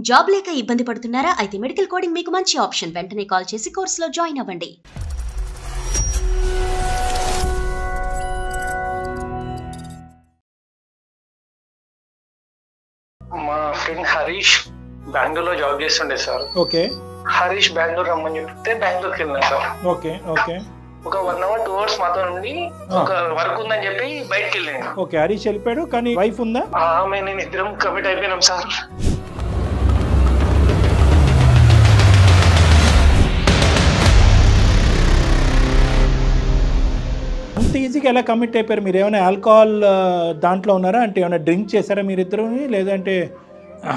Job లేక ఇబ్బంది పడుతున్నారా? అయితే మెడికల్ కోడింగ్ మీకు మంచి ఆప్షన్. వెంటనే కాల్ చేసి కోర్సులో జాయిన్ అవ్వండి. మా ఫ్రెండ్ హరీష్ బెంగళూరులో జాబ్ చేస్తుండే సార్. ఓకే. హరీష్ బెంగళూరు రమ్మని చెప్తే బెంగళూరుకి వెళ్ళినా సార్. ఓకే ఓకే ఒక 1 hour 2 hours మాతో నుండి ఒక వర్క్ ఉందని చెప్పి బయటకు వెళ్ళాను. ఓకే, హరీష్ వెళ్ళిపోయాడు, కానీ వైఫ్ ఉందా? ఆమె నేను ఇద్దరం కమిట్ అయిపోయినాం సార్. అంత ఈజీగా ఎలా కమిట్ అయిపోయారు? మీరు ఏమైనా ఆల్కహాల్ దాంట్లో ఉన్నారా? అంటే ఏమైనా డ్రింక్ చేశారా మీరిద్దరు? లేదంటే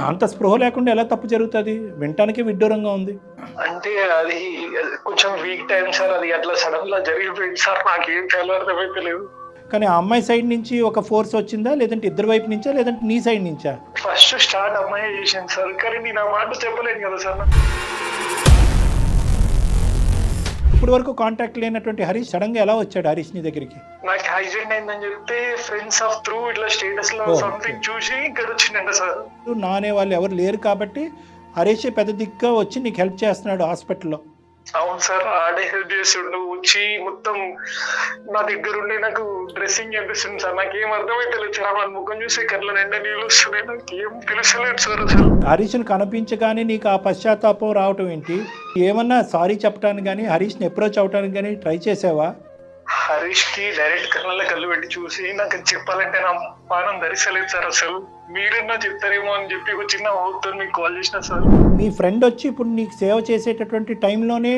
అంత స్పృహ లేకుండా ఎలా తప్పు జరుగుతుంది? వినటానికి విడ్డూరంగా ఉంది. అంటే అది కొంచెం వీక్ టైం సార్. అది అట్లా సడన్ గా జరిగిపోయింది సార్. నాకేం చాలా అర్థమైపోలేదు. కానీ ఆ అమ్మాయి సైడ్ నుంచి ఒక ఫోర్స్ వచ్చిందా, లేదంటే ఇద్దరు వైపు నుంచా, లేదంటే నీ సైడ్ నుంచా? ఫస్ట్ స్టార్ట్ అమ్మాయి చేసింది సార్, కానీ నేను ఆ మాట చెప్పలేను కదా సార్. ఇప్పుడు వరకు కాంటాక్ట్ లేనటువంటి హరీష్ సడన్ గా ఎలా వచ్చాడు హరీష్ నీ దగ్గరికి? నాకు యాక్సిడెంట్ అయిందని చెప్తే ఫ్రెండ్స్ ఆఫ్ త్రూ ఇట్లా స్టేటస్ లో సంథింగ్ చూసి ఇక్కడ వచ్చిందంట సార్. నానే వాళ్ళు ఎవరు లేరు కాబట్టి హరీష్ పెద్ద దిక్కుగా వచ్చి నీకు హెల్ప్ చేస్తున్నాడు హాస్పిటల్లో. అవును సార్, ఆడే హెల్ప్ చేస్తుండు. వచ్చి మొత్తం నా దగ్గర ఉండి నాకు డ్రెస్సింగ్ చేపిస్తుంది సార్. నాకేం అర్థమైతలేదు సార్. వాళ్ళ ముఖం చూసి కళ్ళ నిండా నీళ్ళు వస్తున్నాయి. నాకేం తెలుసలేదు సార్ అసలు. హరీష్ని కనిపించగానే నీకు ఆ పశ్చాత్తాపం రావటం ఏంటి? ఏమన్నా సారీ చెప్పడానికి కానీ హరీష్ని అప్రోచ్ అవడానికి కానీ ట్రై చేసావా? హరీష్ కి డైరెక్ట్ కళ్ళ కళ్ళు పెట్టి చూసి నాకు చెప్పాలంటే నా పానం ధరిస్తలేదు సార్ అసలు. మీరన్నా చెప్తారేమో అని చెప్పి ఒక చిన్న హోప్తో మీకు కాల్ చేసిన సార్. మీ ఫ్రెండ్ వచ్చి ఇప్పుడు నీకు సేవ చేసేటటువంటి టైంలోనే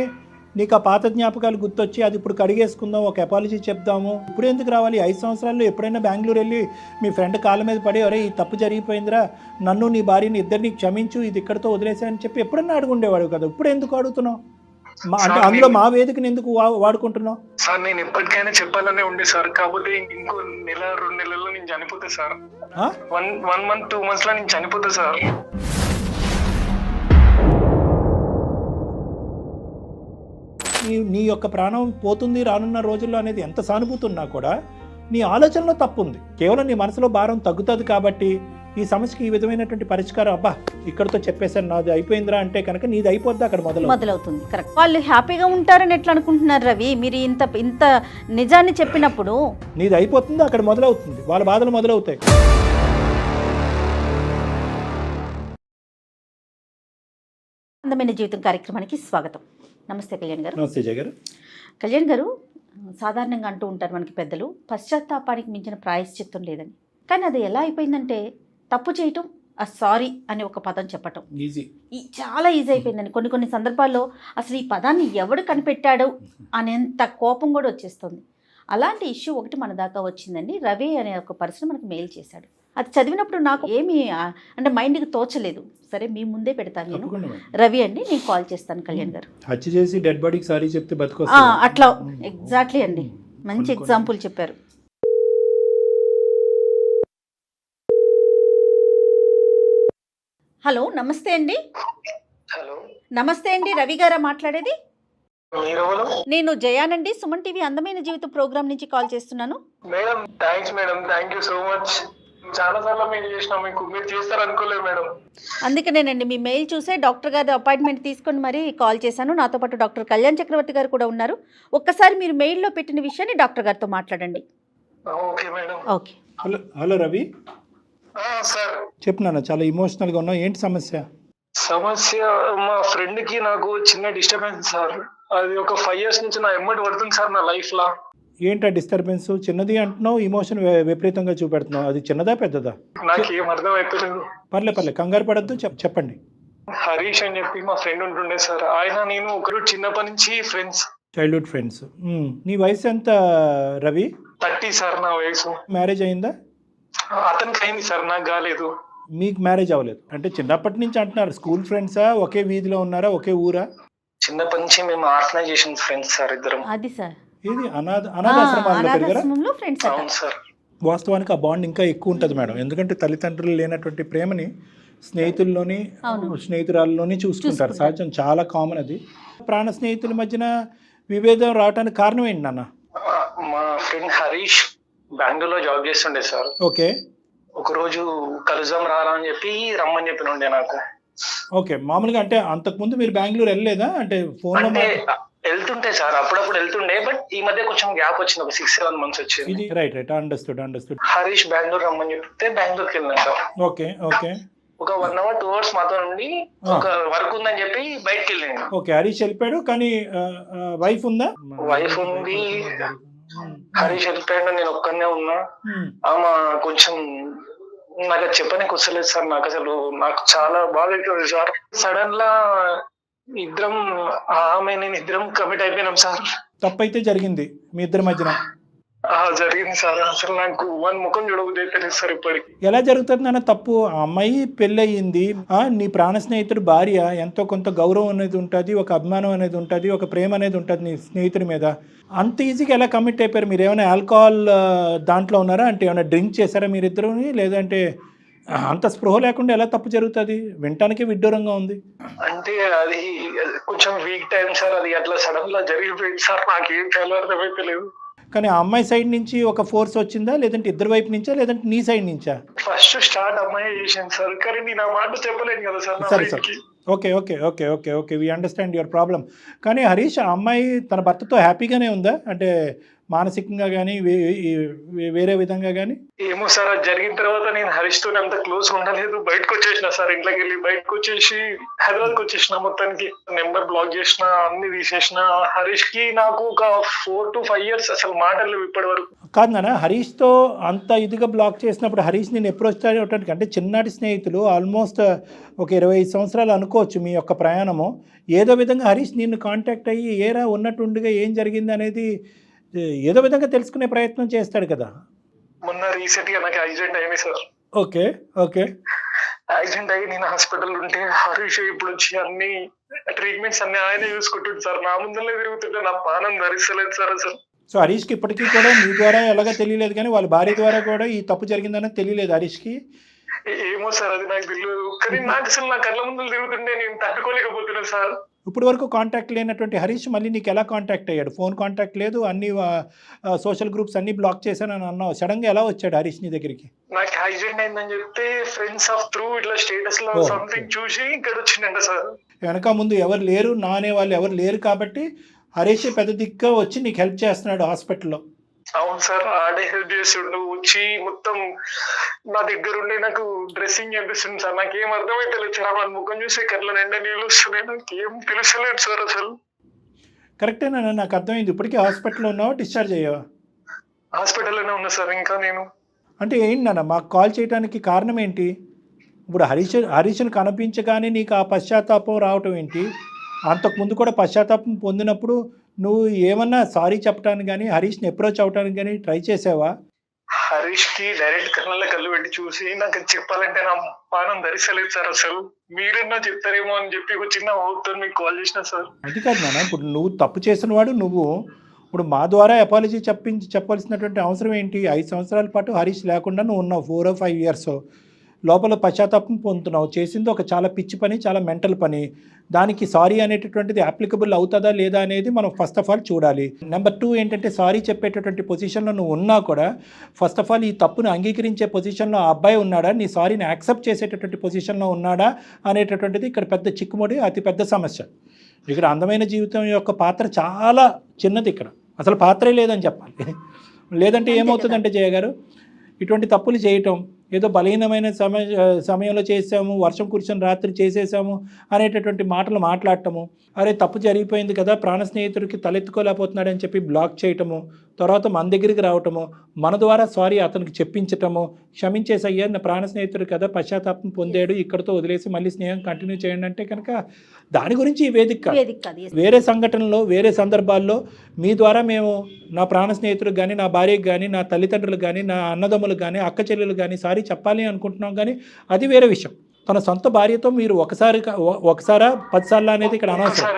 నీకు ఆ పాత జ్ఞాపకాలు గుర్తొచ్చి అది ఇప్పుడు కడిగేసుకుందాం, ఒక అపాలజీ చెప్దాము, ఇప్పుడు ఎందుకు రావాలి? 5 సంవత్సరాల్లో ఎప్పుడైనా బెంగళూరు వెళ్ళి మీ ఫ్రెండ్ కాళ్ళ మీద పడి అరే ఈ తప్పు జరిగిపోయిందిరా, నన్ను నీ భార్యని ఇద్దరిని క్షమించు, ఇది ఇక్కడితో వదిలేసాయని చెప్పి ఎప్పుడన్నా అడుగుండేవాడు కదా. ఇప్పుడు ఎందుకు అడుగుతున్నావు? అంటే అందులో మా వేదికను ఎందుకు వాడుకుంటున్నావు? సార్ నేను ఎప్పటికైనా చెప్పాలనే ఉండే సార్. కాకపోతే ఇంకో 1-2 నెలల్లో నేను చనిపోతా సార్. 1 month 2 months లో నేను చనిపోతా సార్. నీ యొక్క ప్రాణం పోతుంది రానున్న రోజుల్లో అనేది ఎంత సానుభూతి ఉన్నా కూడా నీ ఆలోచనలో తప్పు ఉంది. కేవలం నీ మనసులో భారం తగ్గుతుంది కాబట్టి ఈ సమస్యకి ఈ విధమైనటువంటి పరిష్కారం అబ్బా ఇక్కడతో చెప్పేసాను నాది అయిపోయిందిరా అంటే కనుక నీది అయిపోద్ది అక్కడ మొదలవుతుంది. కరెక్ట్. వాళ్ళు హ్యాపీగా ఉంటారని ఎట్లా అనుకుంటున్నారు రవి? మీరు ఇంత నిజాన్ని చెప్పినప్పుడు నీది అయిపోతుంది అక్కడ మొదలవుతుంది, వాళ్ళ బాధలు మొదలవుతాయి. అందమైన జీవితం కార్యక్రమానికి స్వాగతం. నమస్తే కళ్యాణ్ గారు. నమస్తే జయ గారు. కళ్యాణ్ గారు, సాధారణంగా అంటూ ఉంటారు మనకి పెద్దలు, పశ్చాత్తాపానికి మించిన ప్రాయశ్చిత్తం లేదని. కానీ అది ఎలా అయిపోయిందంటే తప్పు చేయటం, ఆ సారీ అనే ఒక పదం చెప్పటం చాలా ఈజీ అయిపోయిందని. కొన్ని సందర్భాల్లో అసలు ఈ పదాన్ని ఎవడు కనిపెట్టాడు అనేంత కోపం కూడా వచ్చేస్తుంది. అలాంటి ఇష్యూ ఒకటి మన దాకా వచ్చిందండి. రవి అనే ఒక పర్సన్ మనకు మెయిల్ చేశాడు. అది చదివినప్పుడు నాకు ఏమీ అంటే మైండ్కి తోచలేదు. సరే మీ ముందే పెడతాను నేను. రవి అండి, నేను కాల్ చేస్తాను కళ్యాణ్ గారు. హత్య చేసి డెడ్ బాడీకి సారీ చెప్తే అట్లా ఎగ్జాక్ట్లీ అండి, మంచి ఎగ్జాంపుల్ చెప్పారు. హలో, నమస్తే అండి. హలో, నమస్తే అండి, రవి గారా మాట్లాడేది? నేను జయానండి, సుమన్ టీవీ అందమైన జీవితం ప్రోగ్రామ్ నుంచి కాల్ చేస్తున్నాను. Madam thanks madam, thank you so much. చాలా సార్లు మెయిల్ చేసినా మీకు, మీరు చేస్తారు అనుకోలేదు మేడం. అందుకనేనండి మీ మెయిల్ చూసే డాక్టర్ గారి అపాయింట్మెంట్ తీసుకొని మరీ కాల్ చేశాను. నాతో పాటు డాక్టర్ కళ్యాణ్ చక్రవర్తి గారు కూడా ఉన్నారు. ఒక్కసారి మీరు మెయిల్లో పెట్టిన విషయాన్ని డాక్టర్ గారితో మాట్లాడండి. Okay madam. Okay. Hello Ravi sir, చెప్పు నాన్న, చాలా ఇమోషనల్గా ఉన్నావు, ఏంటి సమస్య? సమస్య మా ఫ్రెండ్ కి నాకు చిన్న డిస్టర్బెన్స్ సార్. అది ఒక 5 years నుంచి నా ఎమ్మటి పడుతుంది సార్ నా లైఫ్ లా. ఏంటా డిస్టర్బెన్స్? చిన్నది అంటున్నావు, ఇమోషన్ విపరీతంగా చూపెడుతున్నావు. అది చిన్నదా పెద్దదా? నాకేం అర్థం అవుతలేదు. పర్లే కంగారు పడద్దు, చెప్పండి. హరీష్ అని చెప్పి మా ఫ్రెండ్ ఉంటుండే సార్. ఆయన నేను ఒకరు చిన్నప్పటి నుంచి ఫ్రెండ్స్, చైల్డ్హుడ్ ఫ్రెండ్స్. నీ వయసు ఎంత రవి? 30 సార్ నా వయసు. మ్యారేజ్ అయిందా? అతనికి అయింది సార్, నాకు కాలేదు. మీకు మ్యారేజ్ అవ్వలేదు అంటే చిన్నప్పటి నుంచి అంటున్నారు. స్కూల్ ఫ్రెండ్సా? ఒకే వీధిలో ఉన్నారా? ఒకే ఊరా? చిన్నప్పటి నుంచి మేము ఆర్గనైజేషన్ ఫ్రెండ్స్ సార్ ఇద్దరం. అది సార్, ఇది అనాథాశ్రమాల్లో పెరిగారా? అవును సార్. వాస్తవానికి ఆ బాండ్ ఇంకా ఎక్కువ ఉంటుంది మేడం. ఎందుకంటే తల్లిదండ్రులు లేనటువంటి ప్రేమని స్నేహితుల్లోని స్నేహితురాల్లోని చూసుకుంటారు. సహజం, చాలా కామన్ అది. ప్రాణ స్నేహితుల మధ్యన విభేదం రావడానికి కారణం ఏంటి నాన్న? మా ఫ్రెండ్ హరీష్ బెంగళూరులో జాబ్ చేస్తుండే సార్. ఓకే. ఒక రోజు కలుద్దాం రారా అని చెప్పి రమ్మని చెప్పిన ఉండే నాకు. ఓకే, మామూలుగా అంటే అంతకుముందు మీరు బెంగళూరు వెళ్ళలేదా? అంటే ఫోన్లో అంటే వెళ్తుంటే సార్, అప్పుడప్పుడు వెళ్తుండే, బట్ ఈ మధ్య కొంచెం గ్యాప్ వచ్చింది, ఒక 6-7 months వచ్చింది. ఇది right right, understood. Harish Bengaluru రమ్మని చెప్తే బెంగళూరుకి వెళ్ళినాం సార్. ఓకే ఒక 1 hour 2 hours మాతో నుండి ఒక వర్క్ ఉందని చెప్పి బయటకు వెళ్ళింది. ఓకే, హరీష్ వెళ్ళిపోయాడు, కానీ వైఫ్ ఉందా? వైఫ్ ఉంది, హరీష్ వెళ్ళిపోయాడు, నేను ఒక్కనే ఉన్నా. ఆమె కొంచెం నాకు చెప్పడానికి వస్తలేదు సార్, నాకు చాలా బాధ అవుతుంది సార్. సడన్ లా ఇద్దరం, ఆమె నేను ఇద్దరం కమిట్ అయిపోయినాం సార్. తప్పైతే జరిగింది మీ ఇద్దరి మధ్యన. జరిగింది సార్. అసలు నాకు వన్ ముఖం చూడబోతుంది సార్ ఇప్పటికి. ఎలా జరుగుతుంది అన్న తప్పు? ఆ అమ్మాయి పెళ్ళయింది, నీ ప్రాణ స్నేహితుడు భార్య, ఎంతో కొంత గౌరవం అనేది ఉంటుంది, ఒక అభిమానం అనేది ఉంటుంది, ఒక ప్రేమ అనేది ఉంటుంది నీ స్నేహితుడి మీద. అంత ఈజీగా ఎలా కమిట్ అయిపోయారు? మీరు ఏమైనా ఆల్కహాల్ దాంట్లో ఉన్నారా? అంటే ఏమైనా డ్రింక్ చేశారా మీరిద్దరు? లేదంటే అంత స్పృహ లేకుండా ఎలా తప్పు జరుగుతుంది? వినటానికి విడ్డూరంగా ఉంది. అంటే అది కొంచెం వీక్ టైం సార్, అది అట్లా సడన్ లా జరిగిపోయింది సార్, నాకేం చాలా అర్థమైతే లేదు. కానీ ఆ అమ్మాయి సైడ్ నుంచి ఒక ఫోర్స్ వచ్చిందా, లేదంటే ఇద్దరు వైపు నుంచా, లేదంటే నీ సైడ్ నుంచా? ఫస్ట్ స్టార్ట్ అమ్మాయి చేసింది సార్, కానీ నేను ఆ మాట చెప్పలేను కదా సార్. సరే okay, we understand your problem. కానీ హరీష్, ఆ అమ్మాయి తన భర్తతో హ్యాపీగానే ఉందా? అంటే మానసికంగా కానీ వేరే విధంగా కానీ? ఏమో సార్, అది జరిగిన తర్వాత నేను హరీష్ తో అంత క్లోజ్ ఉండలేదు. బయటకు వచ్చేసిన సార్, ఇంట్లోకి వెళ్ళి బయటకు వచ్చేసి హైదరాబాద్కి వచ్చేసిన. మొత్తానికి నెంబర్ బ్లాక్ చేసిన, అన్ని తీసేసిన. హరీష్ కి నాకు ఒక 4 to 5 years అసలు మాటలు ఇప్పటి వరకు. కాదు నాన్న, హరీష్తో అంత ఇదిగా బ్లాక్ చేసినప్పుడు హరీష్ నేను అప్రోచ్ అవ్వటానికి, అంటే చిన్నటి స్నేహితులు, ఆల్మోస్ట్ ఒక 25 సంవత్సరాలు అనుకోవచ్చు మీ యొక్క ప్రయాణము. ఏదో విధంగా హరీష్ నిన్ను కాంటాక్ట్ అయ్యి ఏరా ఉన్నట్టుండిగా ఏం జరిగింది అనేది ఏదో విధంగా తెలుసుకునే ప్రయత్నం చేస్తాడు కదా. మొన్న రీసెంట్ గా నాకు యాక్సిడెంట్ అయింది సార్. ఓకే యాక్సిడెంట్ అయ్యి నేను హాస్పిటల్ ఉంటే హరీష్ ఇప్పుడు వచ్చి అన్ని ట్రీట్మెంట్స్ అన్ని ఆయన చూసుకుంటుంది సార్. నా ముందరనే తిరుగుతుంటే నా పానం ధరిస్తలేదు సార్ అసలు. సో హరీష్కి ఇప్పటికీ కూడా మీ ద్వారా ఎలాగో తెలియలేదు, కానీ వాళ్ళ భార్య ద్వారా కూడా ఈ తప్పు జరిగిందనేది తెలియలేదు హరీష్కి. ఏమో సార్, అది నాకు తెలియదు. కానీ నాకు అసలు నా కళ్ళ ముందు తిరుగుతుంటే నేను తట్టుకోలేకపోతున్నాను సార్. ఇప్పటి వరకు కాంటాక్ట్ లేనటువంటి హరీష్ మళ్ళీ నీకు ఎలా కాంటాక్ట్ అయ్యాడు? ఫోన్ కాంటాక్ట్ లేదు, అన్ని సోషల్ గ్రూప్స్ అన్ని బ్లాక్ చేశానని అన్నావు. సడన్ గా ఎలా వచ్చాడు హరీష్ నీ దగ్గరికి? నాకు యాక్సిడెంట్ అయిందని చెప్తే ఫ్రెండ్స్ ఆఫ్ త్రూ ఇట్లా స్టేటస్ లో సంథింగ్ చూసి ఇక్కడ వచ్చిందంట సార్. వెనక ముందు ఎవరు లేరు, నా అనే వాళ్ళు ఎవరు లేరు కాబట్టి హరీష్ పెద్ద దిక్కు వచ్చి నీకు హెల్ప్ చేస్తున్నాడు హాస్పిటల్లో. అవును సార్, ఆడే హెల్ప్ చేస్తుండు. వచ్చి మొత్తం నా దగ్గర ఉండి నాకు డ్రెస్సింగ్ చేపిస్తుంది సార్. నాకేం అర్థమైతే లేదు సార్. మన ముఖం చూసే కళ్ళ నిండా నీళ్ళు వస్తున్నాయి, నాకేం తెలుసలేదు సార్ అసలు. కరెక్టేనా? నాకు అర్థమైంది. ఇప్పటికీ హాస్పిటల్లో ఉన్నావా, డిశ్చార్జ్ అయ్యావా? హాస్పిటల్లోనే ఉన్నా సార్ ఇంకా నేను. అంటే ఏంటి నాన్న మాకు కాల్ చేయడానికి కారణం ఏంటి? ఇప్పుడు హరీష్ని కనిపించగానే నీకు ఆ పశ్చాత్తాపం రావటం ఏంటి? అంతకుముందు కూడా పశ్చాత్తాపం పొందినప్పుడు నువ్వు ఏమన్నా సారీ చెప్పడానికి కానీ హరీష్ని అప్రోచ్ అవడానికి కానీ ట్రై చేసావా? హరీష్ కి డైరెక్ట్ కళ్ళల్లో కళ్ళు పెట్టి చూసి నాకు చెప్పాలంటే నా పానం ధరిస్తలేదు సార్ అసలు. మీరన్నా చెప్తారేమో అని చెప్పి ఒక చిన్న హోప్తో మీకు కాల్ చేసిన సార్. అది కాదు నాన్న, ఇప్పుడు నువ్వు తప్పు చేసిన వాడు నువ్వు. ఇప్పుడు మా ద్వారా అపాలజీ చెప్పాల్సినటువంటి అవసరం ఏంటి? 5 సంవత్సరాల పాటు హరీష్ లేకుండా నువ్వు ఉన్నావు, 4 or 5 years. లోపల పశ్చాత్తాపం పొందుతున్నావు. చేసింది ఒక చాలా పిచ్చి పని, చాలా మెంటల్ పని. దానికి సారీ అనేటటువంటిది అప్లికబుల్ అవుతుందా లేదా అనేది మనం ఫస్ట్ ఆఫ్ ఆల్ చూడాలి. నెంబర్ 2 ఏంటంటే, సారీ చెప్పేటటువంటి పొజిషన్లో నువ్వు ఉన్నా కూడా ఫస్ట్ ఆఫ్ ఆల్ ఈ తప్పును అంగీకరించే పొజిషన్లో ఆ అబ్బాయి ఉన్నాడా, నీ సారీని యాక్సెప్ట్ చేసేటటువంటి పొజిషన్లో ఉన్నాడా అనేటటువంటిది ఇక్కడ పెద్ద చిక్కుముడి, అతి పెద్ద సమస్య. ఇక్కడ అందమైన జీవితం యొక్క పాత్ర చాలా చిన్నది. ఇక్కడ అసలు పాత్రే లేదని చెప్పాలి. లేదంటే ఏమవుతుందంటే జయ గారు, ఇటువంటి తప్పులు చేయటం, ఏదో బలహీనమైన సమయంలో చేసాము, వర్షం కురిసిన రాత్రి చేసేసాము అనేటటువంటి మాటలు మాట్లాడటము, అరే తప్పు జరిగిపోయింది కదా, ప్రాణ స్నేహితుడికి తలెత్తుకోలేకపోతున్నాడని చెప్పి బ్లాక్ చేయటము, తర్వాత మన దగ్గరికి రావటము, మన ద్వారా సారీ అతనికి చెప్పించటము, క్షమించేసయ్యా నా ప్రాణ స్నేహితుడు కదా, పశ్చాత్తాపం పొందాడు, ఇక్కడితో వదిలేసి మళ్ళీ స్నేహం కంటిన్యూ చేయండి అంటే కనుక దాని గురించి ఈ వేదిక. వేరే సంఘటనలో, వేరే సందర్భాల్లో మీ ద్వారా మేము నా ప్రాణ స్నేహితుడికి కానీ, నా భార్యకి కానీ, నా తల్లిదండ్రులకు కానీ, నా అన్నదమ్ములకు కానీ, అక్క చెల్లెలు కానీ సారీ చెప్పాలి అనుకుంటున్నాం, కానీ అది వేరే విషయం. తన సొంత భార్యతో మీరు ఒకసారా 10 సార్లు అనేది ఇక్కడ అనవసరం.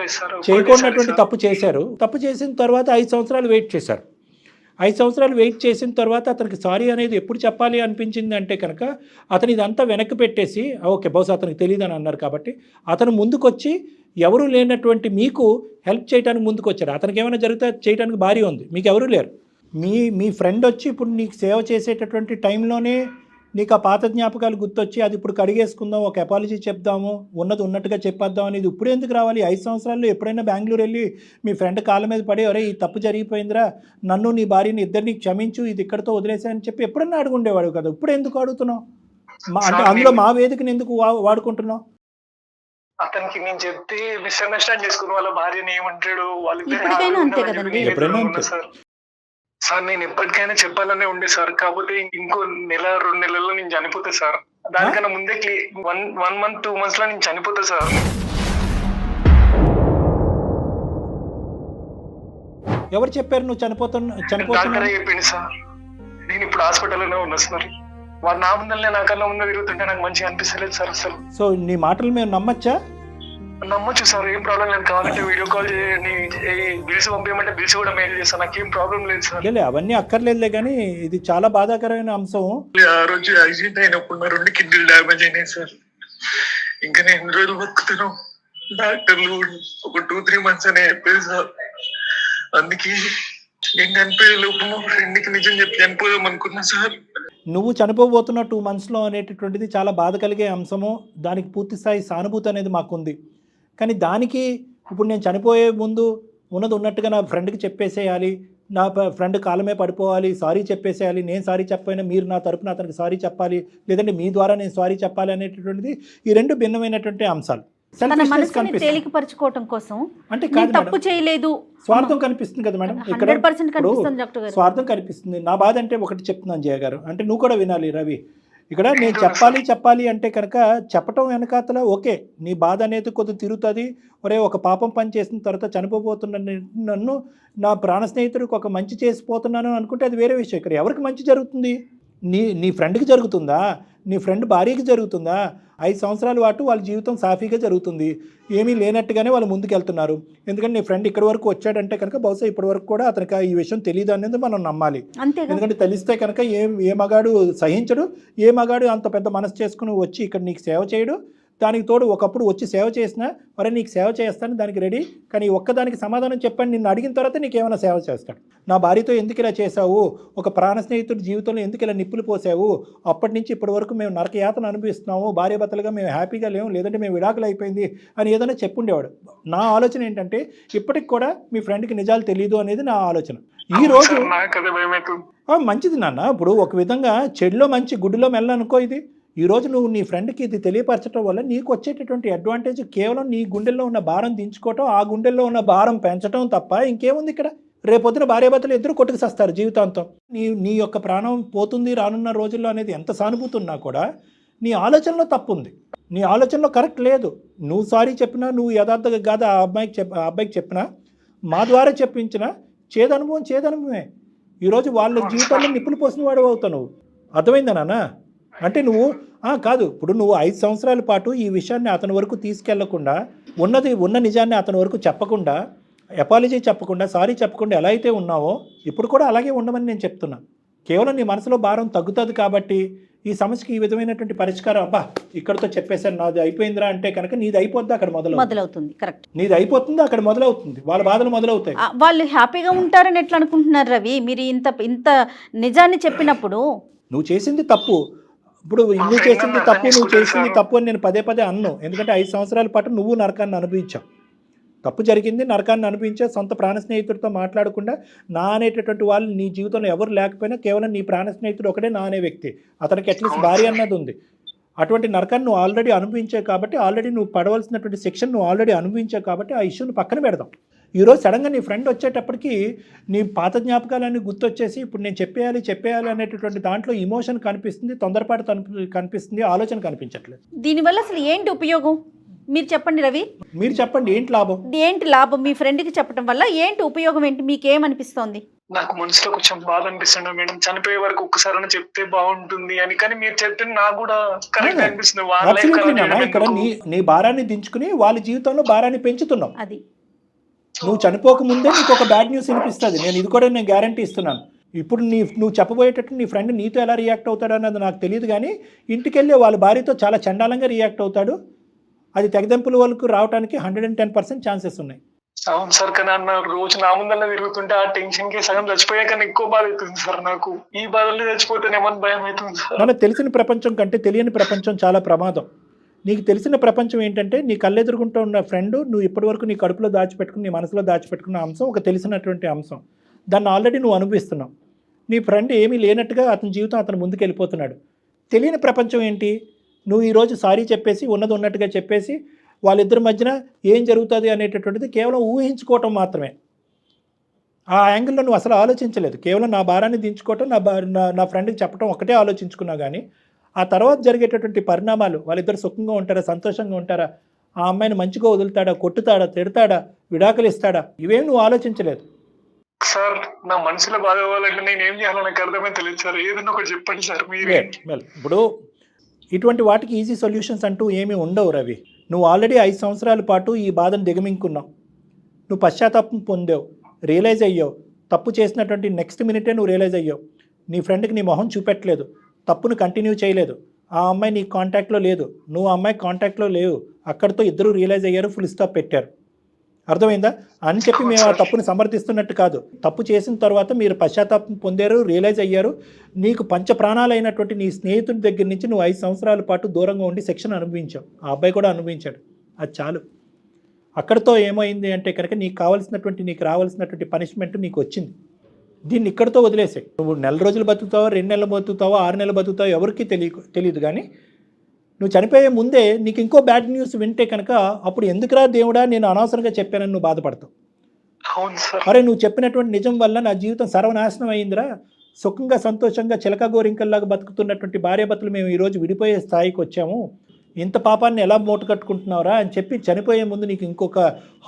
చేయకూడనటువంటి తప్పు చేశారు. తప్పు చేసిన తర్వాత 5 సంవత్సరాలు వెయిట్ చేశారు. 5 సంవత్సరాలు వెయిట్ చేసిన తర్వాత అతనికి సారీ అనేది ఎప్పుడు చెప్పాలి అనిపించింది అంటే కనుక అతను ఇదంతా వెనక్కి పెట్టేసి, ఓకే బహుశా అతనికి తెలియదని అన్నారు కాబట్టి అతను ముందుకొచ్చి ఎవరు లేనటువంటి మీకు హెల్ప్ చేయడానికి ముందుకు వచ్చారు. అతనికి ఏమైనా జరిగితే చేయడానికి భార్య ఉంది, మీకు ఎవరు లేరు. మీ ఫ్రెండ్ వచ్చి ఇప్పుడు నీకు సేవ చేసేటటువంటి టైంలోనే నీకు ఆ పాత జ్ఞాపకాలు గుర్తొచ్చి అది ఇప్పుడు కడిగేసుకుందాం, ఒక అపాలజీ చెప్దాము, ఉన్నది ఉన్నట్టుగా చెప్పేద్దాం అనేది ఇప్పుడు ఎందుకు రావాలి? 5 సంవత్సరాల్లో ఎప్పుడైనా బెంగళూరు వెళ్ళి మీ ఫ్రెండ్ కాళ్ళ మీద పడి ఒరే ఈ తప్పు జరిగిపోయిందిరా, నన్ను నీ భార్యని ఇద్దరిని క్షమించు, ఇది ఇక్కడితో వదిలేసాయని చెప్పి ఎప్పుడన్నా అడుగుండేవాడు కదా, ఇప్పుడు ఎందుకు అడుగుతున్నావు? అంటే అందులో మా వేదికని ఎందుకు వాడుకుంటున్నావు? అతనికి నేను చెప్తే మిస్అండర్స్టాండ్ చేసుకుని వాళ్ళ భార్యని ఏమంటాడు, ఇప్పటికైనా అంతే కదండి. ఎప్పుడైనా అంతే. సార్ నేను ఎప్పటికైనా చెప్పాలనే ఉండే సార్, కాకపోతే ఇంకో 1-2 నెలల్లో నేను చనిపోతా సార్. దానికన్నా ముందే 1 month 2 months లో నేను చనిపోతా సార్. ఎవరు చెప్పారు నువ్వు చనిపోతున్నా? డాక్టరే చెప్పింది సార్. నేను ఇప్పుడు హాస్పిటల్లోనే ఉన్నా సార్. వాడు నా ముందరనే నా కన్నా ముందు తిరుగుతుంటే నాకు మంచిగా అనిపిస్తలేదు సార్ అసలు. సో నీ మాటలు మేము నమ్మచ్చా? నమ్మొచ్చు సార్, ఏం ప్రాబ్లం లేదు. కావాలంటే వీడియో కాల్ చేయండి, బిల్స్ పంపించమంటే బిల్స్ కూడా మెయిల్ చేస్తాను, నాకేం ప్రాబ్లం లేదు సార్. అవన్నీ అక్కర్లేదులే, కానీ ఇది చాలా బాధాకరమైన అంశం. ఆ రోజు యాక్సిడెంట్ అయినప్పుడు నా 2 కిడ్నీలు డ్యామేజ్ అయినాయి సార్. ఇంకా నేను ఎన్ని రోజులు బతుకుతున్నాను, డాక్టర్లు ఒక 2-3 months అనే చెప్పేది సార్. అందుకే నేను చనిపోయే లోపు మా ఫ్రెండ్కి నిజం చెప్పి చనిపోదాం అనుకున్నా సార్. నువ్వు చనిపోబోతున్న 2 monthsలో అనేటటువంటిది చాలా బాధ కలిగే అంశము. దానికి పూర్తి స్థాయి సానుభూతి అనేది మాకుంది. కానీ దానికి ఇప్పుడు నేను చనిపోయే ముందు ఉన్నది ఉన్నట్టుగా నా ఫ్రెండ్కి చెప్పేసేయాలి, నా ఫ్రెండ్ కాలమే పడిపోవాలి, సారీ చెప్పేసేయాలి, నేను సారీ చెప్పైనా మీరు నా తరపున అతనికి సారీ చెప్పాలి, లేదంటే మీ ద్వారా నేను సారీ చెప్పాలి అనేటటువంటిది ఈ 2 భిన్నమైనటువంటి అంశాలు. తన మనసుని తేలికపరచుకోవటం కోసం అంటే తప్పు చేయలేదు, స్వార్థం కనిపిస్తుంది కదా మేడం. ఇక్కడ 100% కనిపిస్తుంది డాక్టర్ గారు, స్వార్థం కనిపిస్తుంది. నా బాధ అంటే ఒకటి చెప్తున్నాను జయ గారు, అంటే నువ్వు కూడా వినాలి రవి. ఇక్కడ నేను చెప్పాలి అంటే కనుక చెప్పటం వెనకాతల ఓకే, నీ బాధ అనేది కొద్దిగా తిరుగుతుంది. ఒరే ఒక పాపం పని చేసిన తర్వాత చనిపోతున్న నన్ను నా ప్రాణ స్నేహితుడికి ఒక మంచి చేసిపోతున్నాను అనుకుంటే అది వేరే విషయం. ఇక్కడ ఎవరికి మంచి జరుగుతుంది? నీ ఫ్రెండ్కి జరుగుతుందా? నీ ఫ్రెండ్ భార్యకి జరుగుతుందా? 5 సంవత్సరాల పాటు వాళ్ళ జీవితం సాఫీగా జరుగుతుంది, ఏమీ లేనట్టుగానే వాళ్ళు ముందుకు వెళ్తున్నారు. ఎందుకంటే నీ ఫ్రెండ్ ఇక్కడి వరకు వచ్చాడంటే కనుక బహుశా ఇప్పటి వరకు కూడా అతనికి ఈ విషయం తెలియదు అనేది మనం నమ్మాలి. ఎందుకంటే తెలిస్తే కనుక ఏ మగాడు సహించడు, ఏ మగాడు అంత పెద్ద మనసు చేసుకుని వచ్చి ఇక్కడ నీకు సేవ చేయడు. దానికి తోడు ఒకప్పుడు వచ్చి సేవ చేసినా మరి నీకు సేవ చేస్తాను దానికి రెడీ, కానీ ఒక్కదానికి సమాధానం చెప్పండి, నిన్ను అడిగిన తర్వాత నీకు ఏమైనా సేవ చేస్తాడు. నా భార్యతో ఎందుకు ఇలా చేశావు, ఒక ప్రాణ స్నేహితుడి జీవితంలో ఎందుకు ఇలా నిప్పులు పోసావు, అప్పటి నుంచి ఇప్పటి వరకు మేము నరకయాతన అనుభవిస్తున్నాము, భార్యాభర్తలుగా మేము హ్యాపీగా లేము, లేదంటే మేము విడాకులు అయిపోయింది అని ఏదైనా చెప్పుండేవాడు. నా ఆలోచన ఏంటంటే ఇప్పటికి కూడా మీ ఫ్రెండ్కి నిజాలు తెలియదు అనేది నా ఆలోచన. ఈ రోజు మంచిది నాన్న, ఇప్పుడు ఒక విధంగా చెడులో మంచి గుడిలో మెల్లనుకో. ఇది ఈరోజు నువ్వు నీ ఫ్రెండ్కి ఇది తెలియపరచడం వల్ల నీకు వచ్చేటటువంటి అడ్వాంటేజ్ కేవలం నీ గుండెల్లో ఉన్న భారం దించుకోవటం, ఆ గుండెల్లో ఉన్న భారం పెంచడం తప్ప ఇంకేముంది ఇక్కడ? రేపొద్దున భార్యాభర్తలు ఇద్దరు కొట్టుకుసేస్తారు జీవితాంతం. నీ యొక్క ప్రాణం పోతుంది రానున్న రోజుల్లో అనేది ఎంత సానుభూతి ఉన్నా కూడా నీ ఆలోచనలో తప్పు ఉంది, నీ ఆలోచనలో కరెక్ట్ లేదు. నువ్వు సారీ చెప్పినా, నువ్వు యథార్థంగా కాదు ఆ అబ్బాయికి చెప్పినా, మా ద్వారా చెప్పించినా చేదనుభవమే. ఈరోజు వాళ్ళ జీవితాల్లో నిప్పులు పోసిన వాడు అవుతావు నువ్వు. అర్థమైందా నాన్న? అంటే నువ్వు కాదు, ఇప్పుడు నువ్వు 5 సంవత్సరాల పాటు ఈ విషయాన్ని అతని వరకు తీసుకెళ్లకుండా, ఉన్న నిజాన్ని అతని వరకు చెప్పకుండా, అపాలజీ చెప్పకుండా, సారీ చెప్పకుండా ఎలా అయితే ఉన్నావో ఇప్పుడు కూడా అలాగే ఉండమని నేను చెప్తున్నా. కేవలం నీ మనసులో భారం తగ్గుతుంది కాబట్టి ఈ సమస్యకి ఈ విధమైనటువంటి పరిష్కారం, అబ్బా ఇక్కడతో చెప్పేసాను నాది అయిపోయిందిరా అంటే కనుక నీది అయిపోద్ది అక్కడ మొదలవుతుంది. కరెక్ట్, నీది అయిపోతుంది అక్కడ మొదలవుతుంది, వాళ్ళ బాధలు మొదలవుతాయి. వాళ్ళు హ్యాపీగా ఉంటారని ఎట్లా అనుకుంటున్నారు రవి? మీరు ఇంత నిజాన్ని చెప్పినప్పుడు నువ్వు చేసింది తప్పు, ఇప్పుడు నువ్వు చేసింది తప్పు, నువ్వు చేసింది తప్పు అని నేను పదే అన్ను. ఎందుకంటే 5 సంవత్సరాల పాటు నువ్వు నరకాన్ని అనుభవించావు, తప్పు జరిగింది, నరకాన్ని అనుభవించావు. సొంత ప్రాణ స్నేహితుడితో మాట్లాడకుండా నా అనేటటువంటి వాళ్ళు నీ జీవితంలో ఎవరు లేకపోయినా కేవలం నీ ప్రాణ స్నేహితుడు ఒకటే నా అనే వ్యక్తి, అతనికి అట్లీస్ట్ భార్య అన్నది ఉంది. అటువంటి నరకాన్ని నువ్వు ఆల్రెడీ అనుభవించావు కాబట్టి, ఆల్రెడీ నువ్వు పడవలసినటువంటి శిక్షను నువ్వు ఆల్రెడీ అనుభవించావు కాబట్టి ఆ ఇష్యూని పక్కన పెడదాం. ఈరోజు సడన్గా నీ ఫ్రెండ్ వచ్చేటప్పటికి నీ పాత జ్ఞాపకాలన్నీ గుర్తొచ్చేసి ఇప్పుడు నేను చెప్పేయాలి అనేటటువంటి దాంట్లో ఇమోషన్ కనిపిస్తుంది, తొందరపాటు కనిపిస్తుంది, ఆలోచన కనిపించట్లేదు. దీనివల్ల అసలు ఏంటి ఉపయోగం మీరు చెప్పండి రవి? మీరు చెప్పండి, ఏంటి లాభం మీ ఫ్రెండ్కి చెప్పడం వల్ల ఏంటి ఉపయోగం, ఏంటి మీకేమనిపిస్తోంది? నాకు మనసులో కొంచెం బాధ అనిపిస్తుంది మేడం, చనిపోయే వరకు ఒక్కసారి చెప్తే బాగుంటుంది అని. కానీ మీరు చెప్తే నాకు కూడా కరెక్ట్ అనిపిస్తుంది. ఇక్కడ నీ భారాన్ని దించుకుని వాళ్ళ జీవితంలో భారాన్ని పెంచుతున్నావు. అది నువ్వు చనిపోక ముందే నీకు ఒక బ్యాడ్ న్యూస్ వినిపిస్తుంది. ఇది కూడా నేను గ్యారంటీ ఇస్తున్నాను. ఇప్పుడు నువ్వు చెప్పబోయేటట్టు నీ ఫ్రెండ్ నీతో ఎలా రియాక్ట్ అవుతాడు అన్నది నాకు తెలియదు, కానీ ఇంటికి వెళ్ళి వాళ్ళ భార్యతో చాలా చండాలంగా రియాక్ట్ అవుతాడు. అది తెగదెంపుల వరకు రావడానికి 110% ఛాన్సెస్ ఉన్నాయి. అవును సార్, కానీ అన్న రోజు నా ముందల్లా తిరుగుతుంటే ఆ టెన్షన్ కి సగం చచ్చిపోయాక ఎక్కువ బాధ అవుతుంది సార్. నాకు ఈ బాధల్లో చచ్చిపోతేనేమని భయం అవుతుంది సార్. మనకు తెలిసిన ప్రపంచం కంటే తెలియని ప్రపంచం చాలా ప్రమాదం. నీకు తెలిసిన ప్రపంచం ఏంటంటే నీ కళ్ళెదురుగుంటూ ఉన్న ఫ్రెండ్ నువ్వు ఇప్పటివరకు నీ కడుపులో దాచిపెట్టుకుని నీ మనసులో దాచిపెట్టుకున్న అంశం ఒక తెలిసినటువంటి అంశం. దాన్ని ఆల్రెడీ నువ్వు అనుభవిస్తున్నావు. నీ ఫ్రెండ్ ఏమీ లేనట్టుగా అతని జీవితం అతను ముందుకు వెళ్ళిపోతున్నాడు. తెలియని ప్రపంచం ఏంటి? నువ్వు ఈరోజు సారీ చెప్పేసి ఉన్నది ఉన్నట్టుగా చెప్పేసి వాళ్ళిద్దరి మధ్యన ఏం జరుగుతుంది అనేటటువంటిది కేవలం ఊహించుకోవటం మాత్రమే. ఆ యాంగిల్లో నువ్వు అసలు ఆలోచించలేదు. కేవలం నా భారాన్ని దించుకోవటం, నా ఫ్రెండ్కి చెప్పడం ఒకటే ఆలోచించుకున్నావు. కానీ ఆ తర్వాత జరిగేటటువంటి పరిణామాలు, వాళ్ళిద్దరు సుఖంగా ఉంటారా, సంతోషంగా ఉంటారా, ఆ అమ్మాయిని మంచిగా వదులుతాడా, కొట్టుతాడా, తిడతాడా, విడాకులు ఇస్తాడా, ఇవేం నువ్వు ఆలోచించలేదు. సార్ నా మనసులో బాధ అవ్వాలంటే నేను ఏం చేయాలో నాకు అర్థమే తెలియదు సార్. ఏదన్నా ఒకటి చెప్పండి సార్ మీరే. ఇప్పుడు ఇటువంటి వాటికి ఈజీ సొల్యూషన్స్ అంటూ ఏమీ ఉండవు రవి. నువ్వు ఆల్రెడీ 5 సంవత్సరాల పాటు ఈ బాధను దిగమింగుకున్నావు. నువ్వు పశ్చాత్తాపం పొందావు, రియలైజ్ అయ్యావు. తప్పు చేసినటువంటి నెక్స్ట్ మినిటే నువ్వు రియలైజ్ అయ్యావు. నీ ఫ్రెండ్కి నీ మొహం చూపెట్టలేదు, తప్పును కంటిన్యూ చేయలేదు. ఆ అమ్మాయి నీ కాంటాక్ట్లో లేదు, నువ్వు ఆ అమ్మాయి కాంటాక్ట్లో లేవు. అక్కడితో ఇద్దరు రియలైజ్ అయ్యారు, ఫుల్ స్టాప్ పెట్టారు. అర్థమైందా? అని చెప్పి మేము ఆ తప్పుని సమర్థిస్తున్నట్టు కాదు. తప్పు చేసిన తర్వాత మీరు పశ్చాత్తాపం పొందారు, రియలైజ్ అయ్యారు. నీకు పంచ ప్రాణాలైనటువంటి నీ స్నేహితుడి దగ్గర నుంచి నువ్వు 5 సంవత్సరాల పాటు దూరంగా ఉండి శిక్షణ అనుభవించావు. ఆ అబ్బాయి కూడా అనుభవించాడు. అది చాలు. అక్కడితో ఏమైంది అంటే కనుక నీకు రావాల్సినటువంటి పనిష్మెంట్ నీకు వచ్చింది. దీన్ని ఇక్కడితో వదిలేసే. నువ్వు 4 రోజులు బతుకుతావో, 2 నెలలు బతుకుతావో, 6 నెలలు బతుకుతావో ఎవరికి తెలియదు. కానీ నువ్వు చనిపోయే ముందే నీకు ఇంకో బ్యాడ్ న్యూస్ వింటే కనుక అప్పుడు ఎందుకురా దేవుడా నేను అనవసరంగా చెప్పానని నువ్వు బాధపడతావు. అరే నువ్వు చెప్పినటువంటి నిజం వల్ల నా జీవితం సర్వనాశనం అయిందిరా, సుఖంగా సంతోషంగా చిలక గోరింకల్లాగా బతుకుతున్నటువంటి భార్యాభర్తలు మేము ఈరోజు విడిపోయే స్థాయికి వచ్చాము, ఇంత పాపాన్ని ఎలా మూట కట్టుకుంటున్నావురా అని చెప్పి చనిపోయే ముందు నీకు ఇంకొక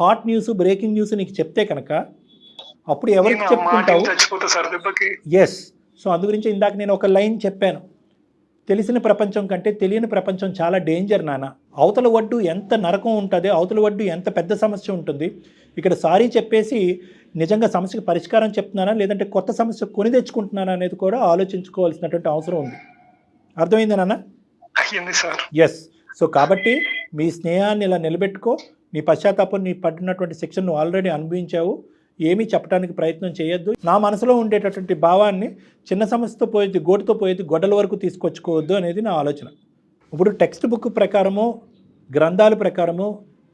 హాట్ న్యూస్, బ్రేకింగ్ న్యూస్ నీకు చెప్తే కనుక అప్పుడు ఎవరికి చెప్పుకుంటావు? ఎస్. సో అందు గురించి ఇందాక నేను ఒక లైన్ చెప్పాను, తెలిసిన ప్రపంచం కంటే తెలియని ప్రపంచం చాలా డేంజర్ నాన్న. అవతల ఒడ్డు ఎంత నరకం ఉంటుంది, అవతల ఒడ్డు ఎంత పెద్ద సమస్య ఉంటుంది. ఇక్కడ సారీ చెప్పేసి నిజంగా సమస్యకు పరిష్కారం చెప్తున్నానా లేదంటే కొత్త సమస్య కొని తెచ్చుకుంటున్నానా అనేది కూడా ఆలోచించుకోవాల్సినటువంటి అవసరం ఉంది. అర్థమైంది నాన్న? ఎస్. సో కాబట్టి మీ స్నేహాన్ని ఇలా నిలబెట్టుకో. నీ పశ్చాత్తాపం, నీ పడినటువంటి శిక్షను నువ్వు ఆల్రెడీ అనుభవించావు. ఏమీ చెప్పడానికి ప్రయత్నం చేయొద్దు. నా మనసులో ఉండేటటువంటి భావాన్ని చిన్న సమస్యతో పోయేది, గోటుతో పోయేది, గొడ్డల వరకు తీసుకొచ్చుకోవద్దు అనేది నా ఆలోచన. ఇప్పుడు టెక్స్ట్ బుక్ ప్రకారము, గ్రంథాల ప్రకారము,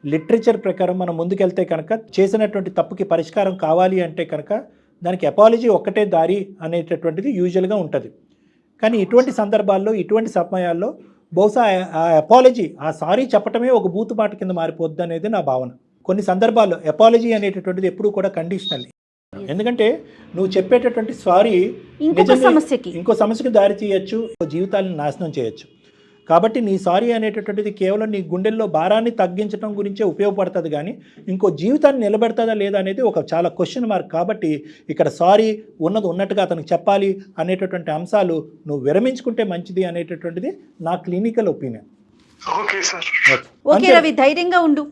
లిటరేచర్ ప్రకారం మనం ముందుకెళ్తే కనుక చేసినటువంటి తప్పుకి పరిష్కారం కావాలి అంటే కనుక దానికి అపాలజీ ఒక్కటే దారి అనేటటువంటిది యూజువల్గా ఉంటుంది. కానీ ఇటువంటి సందర్భాల్లో, ఇటువంటి సమయాల్లో బహుశా ఆ అపాలజీ, ఆ సారీ చెప్పటమే ఒక బూతుబాట కింద మారిపోద్ది అనేది నా భావన. కొన్ని సందర్భాల్లో అపాలజీ అనేటటువంటిది ఎప్పుడూ కూడా కండిషనల్. ఎందుకంటే నువ్వు చెప్పేటటువంటి సారీ ఇంకో సమస్యకి దారి తీయచ్చు, జీవితాలను నాశనం చేయొచ్చు. కాబట్టి నీ సారీ అనేటటువంటిది కేవలం నీ గుండెల్లో భారాన్ని తగ్గించడం గురించే ఉపయోగపడుతుంది. కానీ ఇంకో జీవితాన్ని నిలబెడతాదా లేదా అనేది ఒక చాలా క్వశ్చన్ మార్క్. కాబట్టి ఇక్కడ సారీ ఉన్నది ఉన్నట్టుగా అతనికి చెప్పాలి అనేటటువంటి అంశాలు నువ్వు విరమించుకుంటే మంచిది అనేటటువంటిది నా క్లినికల్ ఒపీనియన్. ఓకే రవి, ధైర్యంగా ఉండు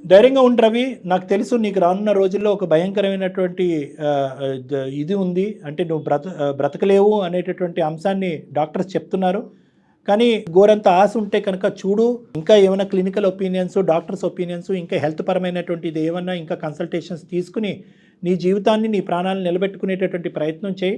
రవి. నాకు తెలుసు నీకు రానున్న రోజుల్లో ఒక భయంకరమైనటువంటి ఇది ఉంది, అంటే నువ్వు బ్రతకలేవు అనేటటువంటి అంశాన్ని డాక్టర్స్ చెప్తున్నారు. కానీ గోరంత ఆశ ఉంటే కనుక చూడు, ఇంకా ఏమైనా క్లినికల్ ఒపీనియన్స్, డాక్టర్స్ ఒపీనియన్స్, ఇంకా హెల్త్ పరమైనటువంటిది ఏమన్నా ఇంకా కన్సల్టేషన్స్ తీసుకుని నీ జీవితాన్ని, నీ ప్రాణాలను నిలబెట్టుకునేటటువంటి ప్రయత్నం చేయి.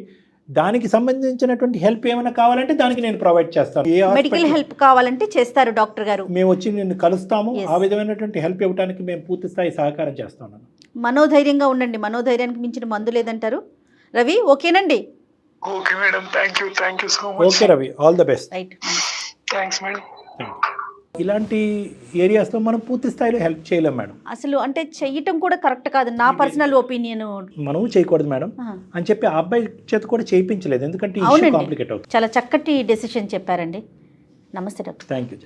దానికి సంబంధించినటువంటి హెల్ప్ ఏమైనా కావాలంటే దానికి నేను ప్రొవైడ్ చేస్తాను. మెడికల్ హెల్ప్ కావాలంటే చేస్తారు డాక్టర్ గారు. మేము వచ్చి నిన్ను కలుస్తాము. ఆ విధమైనటువంటి హెల్ప్ ఇవ్వడానికి మేము పూర్తి స్థాయి సహకారం చేస్తాను. మనోధైర్యంగా ఉండండి, మనోధైర్యానికి మించిన మందు లేదంటారు. రవి ఓకేనండి? Okay madam, thank you so much. Okay Ravi, all the best. Right, thanks madam. ఇలాంటి ఏరియాస్లో మనం పూర్తి స్థాయిలో హెల్ప్ చేయలేం మేడం. అసలు అంటే చెయ్యటం కూడా కరెక్ట్ కాదు, నా పర్సనల్ ఒపీనియన్. మనం చేయకూడదు మేడం అని చెప్పి ఆ అబ్బాయి చేత కూడా చేయించలేదు, ఎందుకంటే ఇష్యూ కాంప్లికేట్ అవుతుంది. చాలా చక్కటి డెసిషన్ చెప్పారండి. నమస్తే డాక్టర్. Thank you.